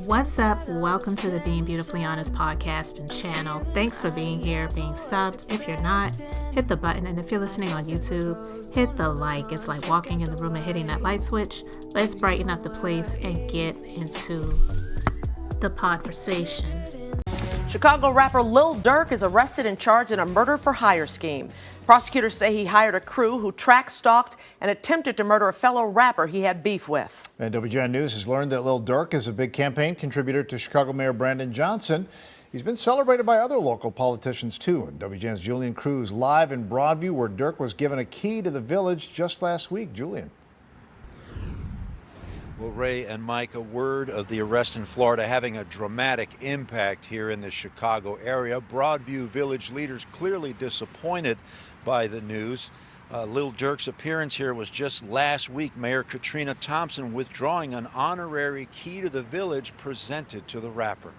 What's up? Welcome to the Being Beautifully Honest podcast and channel. Thanks for being here, being subbed. If you're not, hit the button. And if you're listening on YouTube, hit the like. It's like walking in the room and hitting that light switch. Let's brighten up the place and get into the podversation. Chicago rapper Lil Durk is arrested and charged in a murder-for-hire scheme. Prosecutors say he hired a crew who tracked, stalked, and attempted to murder a fellow rapper he had beef with. And WGN News has learned that Lil Durk is a big campaign contributor to Chicago Mayor Brandon Johnson. He's been celebrated by other local politicians, too. And WGN's Julian Cruz live in Broadview, where Durk was given a key to the village just last week. Julian. Well, Ray and Mike, a word of the arrest in Florida having a dramatic impact here in the Chicago area. Broadview Village leaders clearly disappointed by the news. Lil Durk's appearance here was just last week. Mayor Katrina Thompson withdrawing an honorary key to the village presented to the rapper.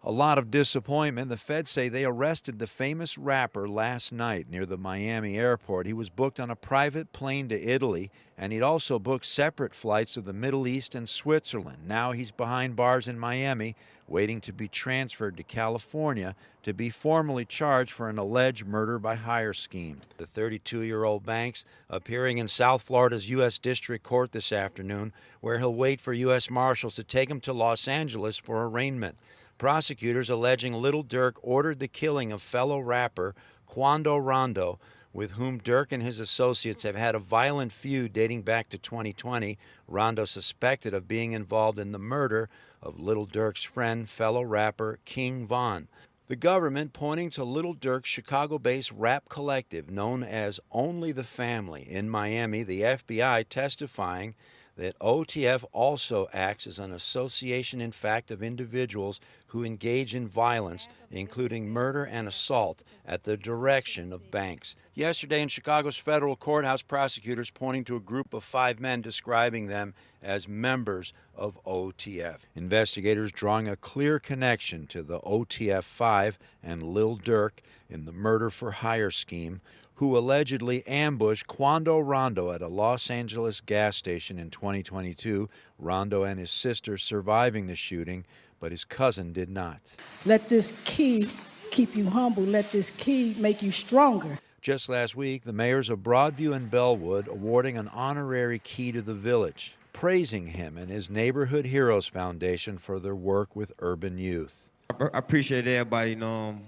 A lot of disappointment. The feds say they arrested the famous rapper last night near the Miami airport. He was booked on a private plane to Italy, and he'd also booked separate flights to the Middle East and Switzerland. Now he's behind bars in Miami, waiting to be transferred to California to be formally charged for an alleged murder-by-hire scheme. The 32-year-old Banks appearing in South Florida's U.S. District Court this afternoon, where he'll wait for U.S. Marshals to take him to Los Angeles for arraignment. Prosecutors alleging Lil Durk ordered the killing of fellow rapper Quando Rondo, with whom Durk and his associates have had a violent feud dating back to 2020. Rondo suspected of being involved in the murder of Lil Durk's friend, fellow rapper King Von. The government pointing to Lil Durk's Chicago-based rap collective known as Only the Family in Miami, the FBI testifying that OTF also acts as an association in fact of individuals who engage in violence, including murder and assault, at the direction of Banks. Yesterday in Chicago's federal courthouse, prosecutors pointing to a group of 5 men, describing them as members of OTF. Investigators drawing a clear connection to the OTF 5 and Lil Durk in the murder-for-hire scheme, who allegedly ambushed Quando Rondo at a Los Angeles gas station in 2022. Rondo and his sister surviving the shooting, but his cousin did not. Let this key keep you humble. Let this key make you stronger. Just last week, the mayors of Broadview and Bellwood awarding an honorary key to the village, praising him and his Neighborhood Heroes Foundation for their work with urban youth. I appreciate everybody, you know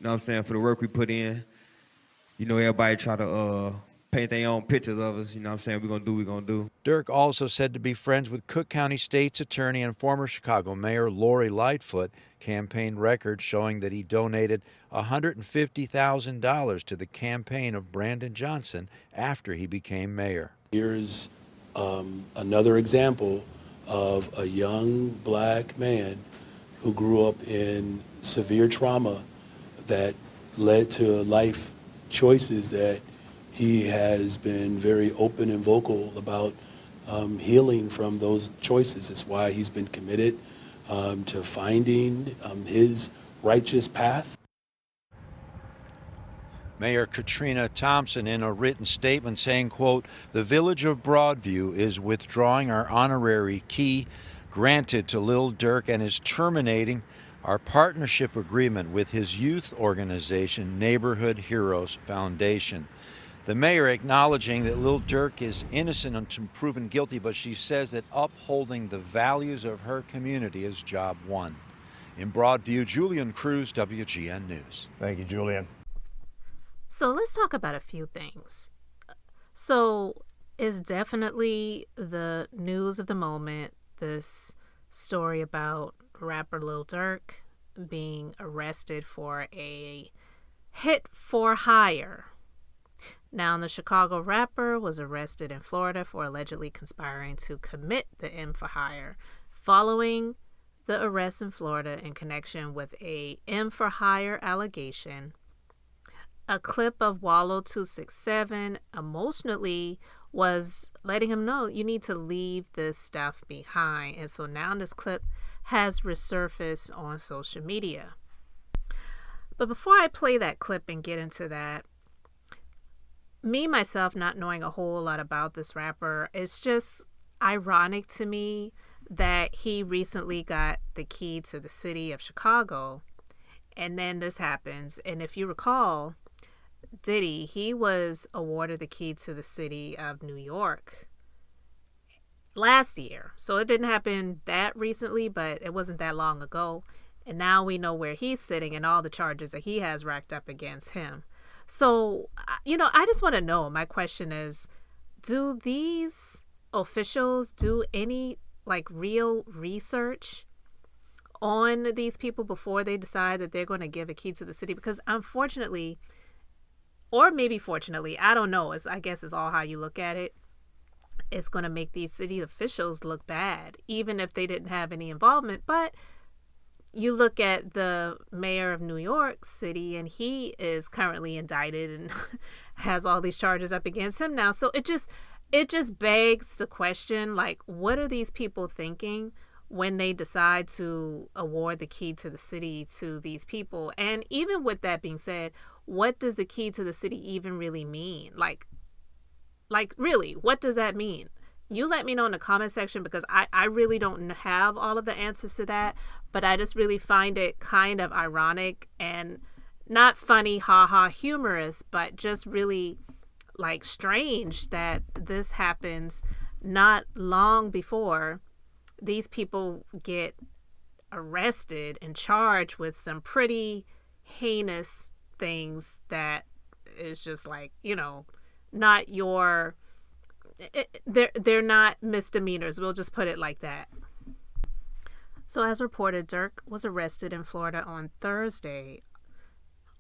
what I'm saying, for the work we put in. You know, everybody try to paint their own pictures of us. You know what I'm saying? We're going to do what we're going to do. Durk also said to be friends with Cook County State's attorney and former Chicago Mayor Lori Lightfoot. Campaign records showing that he donated $150,000 to the campaign of Brandon Johnson after he became mayor. Here's another example of a young black man who grew up in severe trauma that led to life choices that he has been very open and vocal about healing from those choices. It's why he's been committed to finding his righteous path. Mayor Katrina Thompson in a written statement saying, quote, "The village of Broadview is withdrawing our honorary key granted to Lil Durk and is terminating our partnership agreement with his youth organization, Neighborhood Heroes Foundation." The mayor acknowledging that Lil Durk is innocent until proven guilty, but she says that upholding the values of her community is job one. In Broadview, Julian Cruz, WGN News. Thank you, Julian. So let's talk about a few things. So it's definitely the news of the moment, this story about rapper Lil Durk being arrested for a hit for hire. Now, the Chicago rapper was arrested in Florida for allegedly conspiring to commit the M for hire following the arrest in Florida in connection with a M for hire allegation. A clip of Wallow 267 emotionally was letting him know you need to leave this stuff behind. And so now this clip has resurfaced on social media. But before I play that clip and get into that, me, myself, not knowing a whole lot about this rapper, it's just ironic to me that he recently got the key to the city of Chicago, and then this happens. And if you recall, Diddy, he was awarded the key to the city of New York last year. So it didn't happen that recently, but it wasn't that long ago. And now we know where he's sitting and all the charges that he has racked up against him. So, I just want to know, my question is, do these officials do any real research on these people before they decide that they're going to give a key to the city? Because unfortunately, or maybe fortunately, I don't know, I guess it's all how you look at it, it's going to make these city officials look bad, even if they didn't have any involvement. But you look at the mayor of New York City, and he is currently indicted and has all these charges up against him now. So it just begs the question, what are these people thinking when they decide to award the key to the city to these people? And even with that being said, what does the key to the city even really mean? Really, what does that mean? You let me know in the comment section, because I really don't have all of the answers to that, but I just really find it kind of ironic and not funny, haha, humorous, but just really strange that this happens not long before these people get arrested and charged with some pretty heinous things that is just not your... They're not misdemeanors. We'll just put it like that. So as reported, Durk was arrested in Florida on Thursday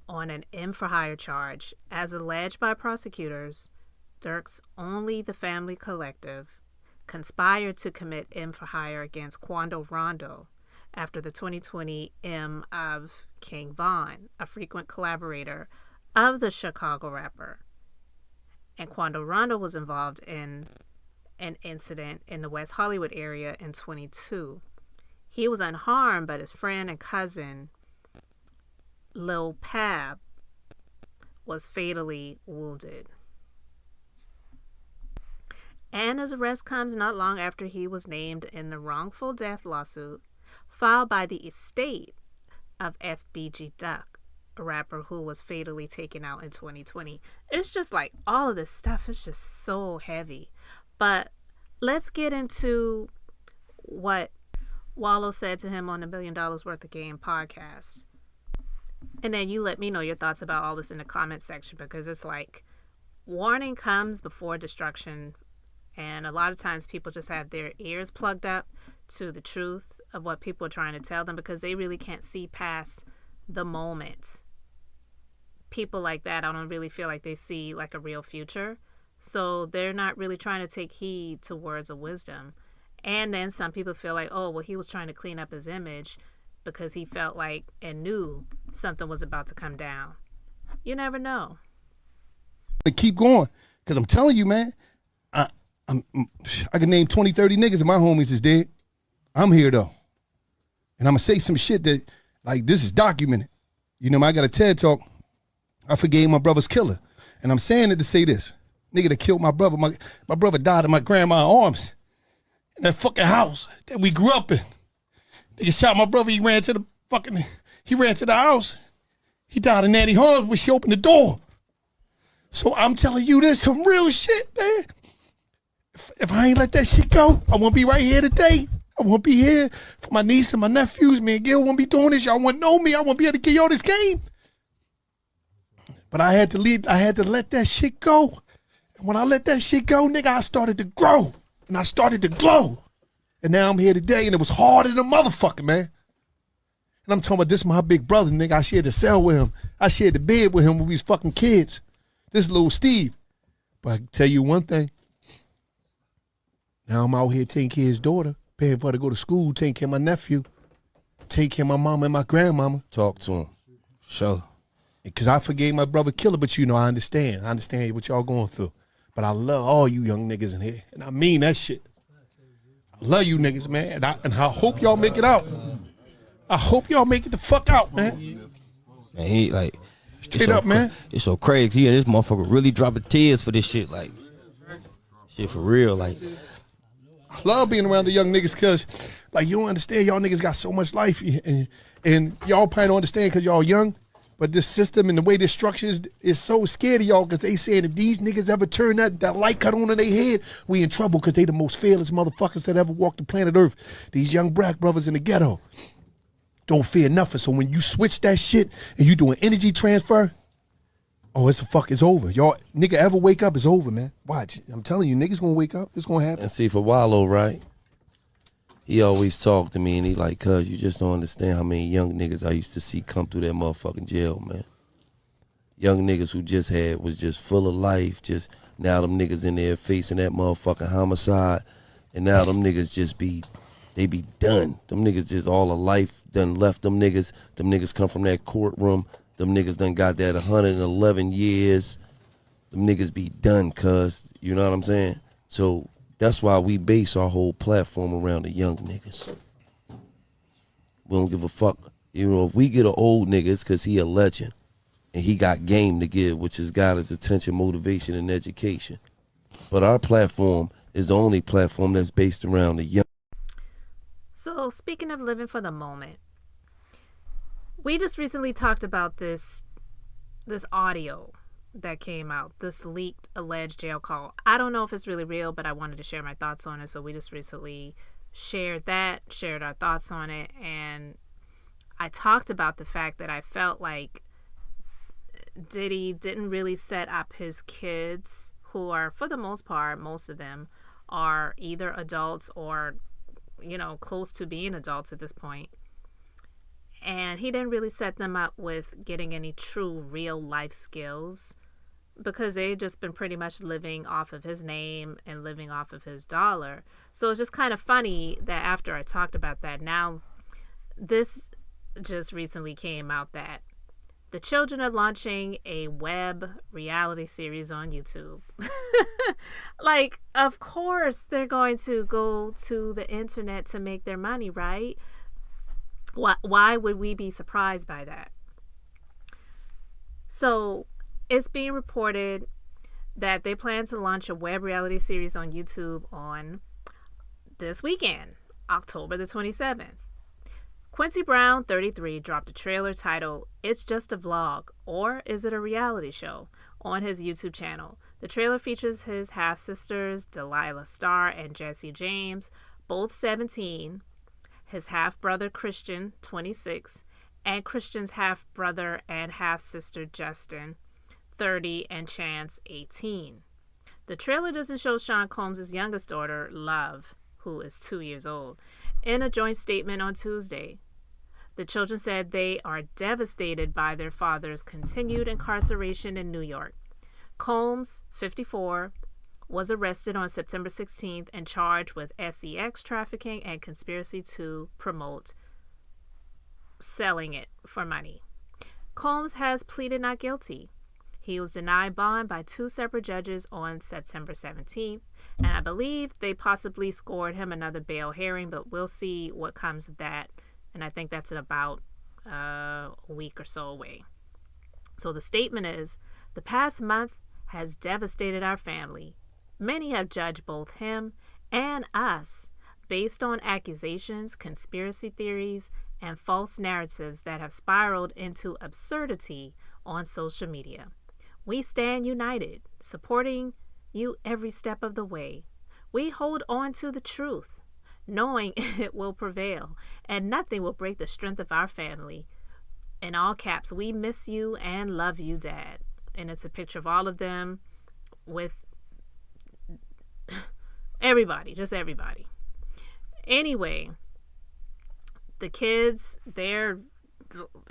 on an M for Hire charge. As alleged by prosecutors, Durk's Only the Family Collective conspired to commit M for Hire against Quando Rondo after the 2020 M of King Von, a frequent collaborator of the Chicago rapper. And Quando Rondo was involved in an incident in the West Hollywood area in 2022. He was unharmed, but his friend and cousin, Lil Pab, was fatally wounded. And his arrest comes not long after he was named in the wrongful death lawsuit filed by the estate of FBG Duck, a rapper who was fatally taken out in 2020. It's just all of this stuff is just so heavy. But let's get into what Wallow said to him on the $1 Million Worth of Game podcast. And then you let me know your thoughts about all this in the comment section, because it's warning comes before destruction. And a lot of times people just have their ears plugged up to the truth of what people are trying to tell them, because they really can't see past the moment. People like that, I don't really feel like they see a real future. So they're not really trying to take heed to words of wisdom. And then some people feel he was trying to clean up his image because he felt and knew something was about to come down. You never know. Keep going, because I'm telling you, man, I can name 20, 30 niggas and my homies is dead. I'm here, though. And I'm going to say some shit that, this is documented. I got a TED Talk. I forgave my brother's killer. And I'm saying it to say this. Nigga that killed my brother. My brother died in my grandma's arms. In that fucking house that we grew up in. Nigga shot my brother. He ran to the house. He died in Nanny arms when she opened the door. So I'm telling you, there's some real shit, man. If I ain't let that shit go, I won't be right here today. I won't be here for my niece and my nephews. Me and Gil won't be doing this. Y'all won't know me. I won't be able to give y'all this game. But I had to leave. I had to let that shit go. And when I let that shit go, nigga, I started to grow. And I started to glow. And now I'm here today, and it was harder than a motherfucker, man. And I'm talking about this is my big brother, nigga. I shared the cell with him. I shared the bed with him when we was fucking kids. This is little Steve. But I can tell you one thing. Now I'm out here taking care of his daughter, paying for her to go to school, taking care of my nephew, taking care of my mama and my grandmama. Talk to him. Sure. Because I forgave my brother killer, but I understand. I understand what y'all going through. But I love all you young niggas in here, and I mean that shit. I love you niggas, man, and I hope y'all make it out. I hope y'all make it the fuck out, man. Man, he like straight up, man. It's so crazy. Yeah, this motherfucker really dropping tears for this shit. Like, shit for real. Like, I love being around the young niggas because, like, you don't understand. Y'all niggas got so much life, and y'all probably don't understand because y'all young. But this system and the way this structure is so scared of y'all because they saying if these niggas ever turn that light cut on in their head, we in trouble because they the most fearless motherfuckers that ever walked the planet Earth. These young black brothers in the ghetto don't fear nothing. So when you switch that shit and you do an energy transfer, oh, it's over. Y'all nigga ever wake up, it's over, man. Watch. I'm telling you, niggas gonna wake up. It's gonna happen. and see, for Wallow, right? He always talked to me and he like, cuz you just don't understand how many young niggas I used to see come through that motherfucking jail, man. Young niggas who was just full of life, just now them niggas in there facing that motherfucking homicide, and now them niggas they be done. Them niggas just all of life done left them niggas. Them niggas come from that courtroom. Them niggas done got that 111 years. Them niggas be done, cuz, you know what I'm saying? So that's why we base our whole platform around the young niggas. We don't give a fuck. You know, if we get an old nigga, it's because he a legend. And he got game to give, which has got his attention, motivation, and education. But our platform is the only platform that's based around the young. So, speaking of living for the moment, we just recently talked about this audio that came out, this leaked alleged jail call. I don't know if it's really real, but I wanted to share my thoughts on it. So we just recently shared our thoughts on it. And I talked about the fact that I felt like Diddy didn't really set up his kids, who are, for the most part, most of them are either adults or, you know, close to being adults at this point. And he didn't really set them up with getting any true real life skills because they've just been pretty much living off of his name and living off of his dollar. So it's just kind of funny that after I talked about that, now this just recently came out that the children are launching a web reality series on YouTube. Like, of course they're going to go to the internet to make their money, right? Why would we be surprised by that? So it's being reported that they plan to launch a web reality series on YouTube on this weekend, October the 27th. Quincy Brown, 33, dropped a trailer titled "It's Just a Vlog, or Is It a Reality Show?" on his YouTube channel. The trailer features his half-sisters, Delilah Starr and Jesse James, both 17, his half-brother Christian, 26, and Christian's half-brother and half-sister Justin, 30, and Chance, 18. The trailer doesn't show Sean Combs' youngest daughter, Love, who is 2 years old. In a joint statement on Tuesday, the children said they are devastated by their father's continued incarceration in New York. Combs, 54, was arrested on September 16th and charged with sex trafficking and conspiracy to promote selling it for money. Combs has pleaded not guilty. He was denied bond by 2 separate judges on September 17th, and I believe they possibly scored him another bail hearing, but we'll see what comes of that, and I think that's in about a week or so away. So the statement is, "The past month has devastated our family. Many have judged both him and us based on accusations, conspiracy theories, and false narratives that have spiraled into absurdity on social media. We stand united, supporting you every step of the way. We hold on to the truth, knowing it will prevail, and nothing will break the strength of our family. In all caps, we miss you and love you, Dad." And it's a picture of all of them with everybody, just everybody. Anyway, the kids, they're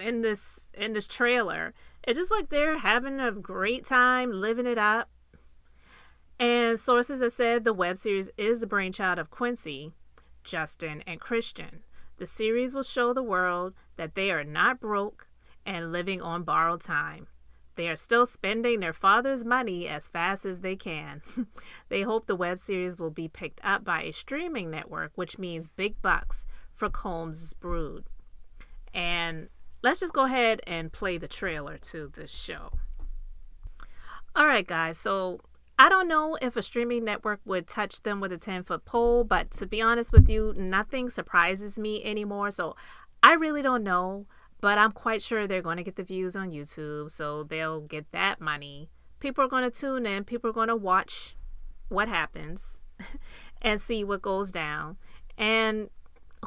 in this trailer. It's just like they're having a great time, living it up. And sources have said the web series is the brainchild of Quincy, Justin, and Christian. The series will show the world that they are not broke and living on borrowed time. they are still spending their father's money as fast as they can. They hope the web series will be picked up by a streaming network, which means big bucks for Combs' brood. And let's just go ahead and play the trailer to this show. All right, guys, so I don't know if a streaming network would touch them with a 10-foot pole, but to be honest with you, nothing surprises me anymore. So I really don't know, but I'm quite sure they're going to get the views on YouTube, so they'll get that money. People are going to tune in. People are going to watch what happens and see what goes down. And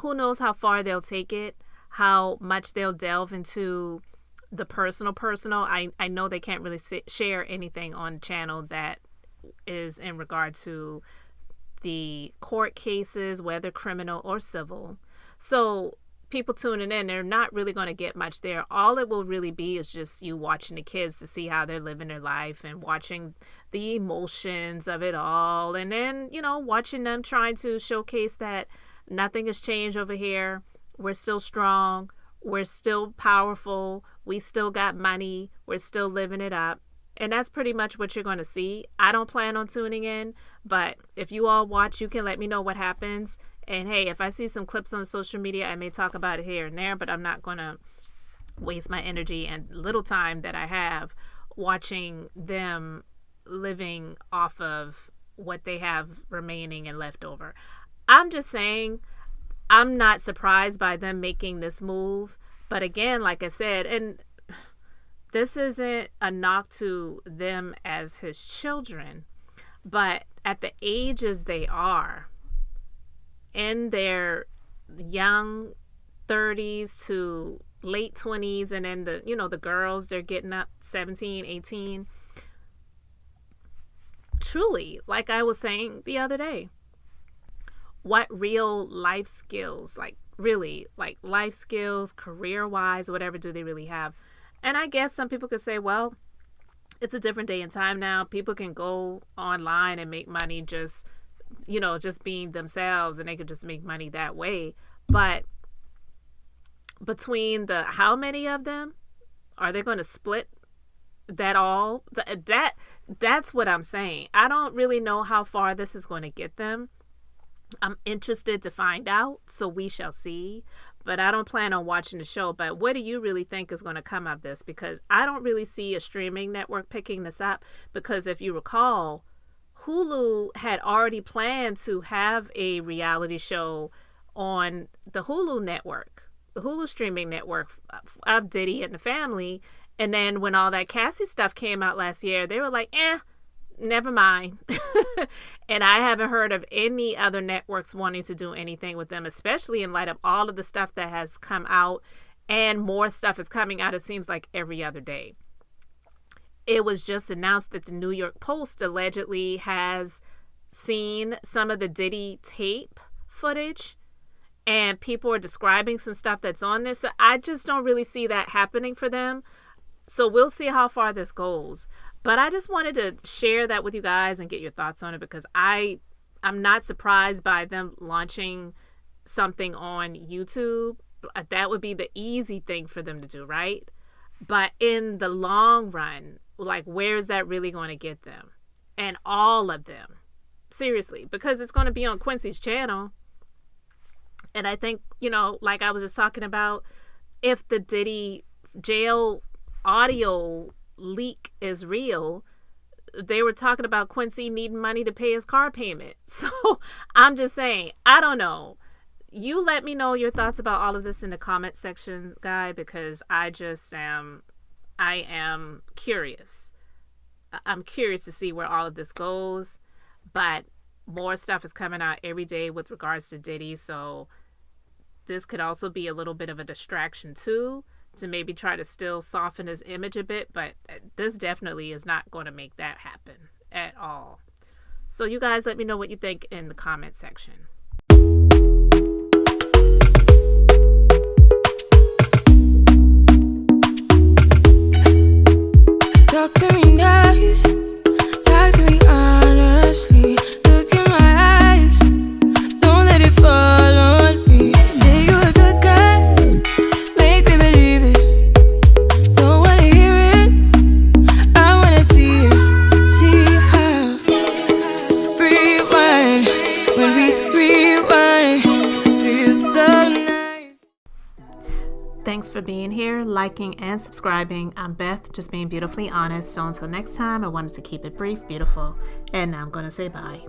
who knows how far they'll take it, how much they'll delve into the personal. I know they can't really share anything on the channel that is in regard to the court cases, whether criminal or civil. So people tuning in, they're not really going to get much there. All it will really be is just you watching the kids to see how they're living their life and watching the emotions of it all. And then, watching them trying to showcase that nothing has changed over here. We're still strong. We're still powerful. We still got money. We're still living it up. And that's pretty much what you're going to see. I don't plan on tuning in, but if you all watch, you can let me know what happens. And hey, if I see some clips on social media, I may talk about it here and there, but I'm not going to waste my energy and little time that I have watching them living off of what they have remaining and left over. I'm just saying, I'm not surprised by them making this move. But again, like I said, and this isn't a knock to them as his children, but at the ages they are, in their young 30s to late 20s, and then the girls, they're getting up 17, 18. Truly, like I was saying the other day, what real life skills, life skills, career-wise, whatever, do they really have? And I guess some people could say, well, it's a different day and time now. People can go online and make money just being themselves, and they could just make money that way. But between how many of them are they going to split that all? That's what I'm saying. I don't really know how far this is going to get them. I'm interested to find out, so we shall see. But I don't plan on watching the show. But what do you really think is going to come of this? Because I don't really see a streaming network picking this up. Because if you recall, Hulu had already planned to have a reality show on the Hulu network, the Hulu streaming network of Diddy and the family. And then when all that Cassie stuff came out last year, they were like, never mind. And I haven't heard of any other networks wanting to do anything with them, especially in light of all of the stuff that has come out, and more stuff is coming out, it seems like, every other day. It was just announced that the New York Post allegedly has seen some of the Diddy tape footage, and people are describing some stuff that's on there. So I just don't really see that happening for them. So we'll see how far this goes. But I just wanted to share that with you guys and get your thoughts on it, because I'm not surprised by them launching something on YouTube. That would be the easy thing for them to do, right? But in the long run, where's that really going to get them? And all of them. Seriously, because it's going to be on Quincy's channel. And I think, like I was just talking about, if the Diddy jail audio leak is real, they were talking about Quincy needing money to pay his car payment. So I'm just saying, I don't know. You let me know your thoughts about all of this in the comment section, guy, because I am curious. I'm curious to see where all of this goes, but more stuff is coming out every day with regards to Diddy. So this could also be a little bit of a distraction too, to maybe try to still soften his image a bit, but this definitely is not going to make that happen at all. So you guys let me know what you think in the comment section. Talk to me nice, talk to me honestly. Look in my eyes, don't let it fall on me. Say you're a good guy, make me believe it. Don't wanna hear it, Thanks for being here, liking, and subscribing. I'm Beth, just being beautifully honest. So until next time, I wanted to keep it brief, beautiful, and now I'm going to say bye.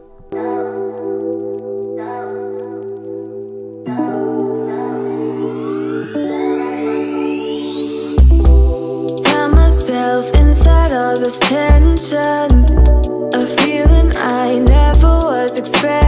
Found myself inside all this tension, a feeling I never was expecting.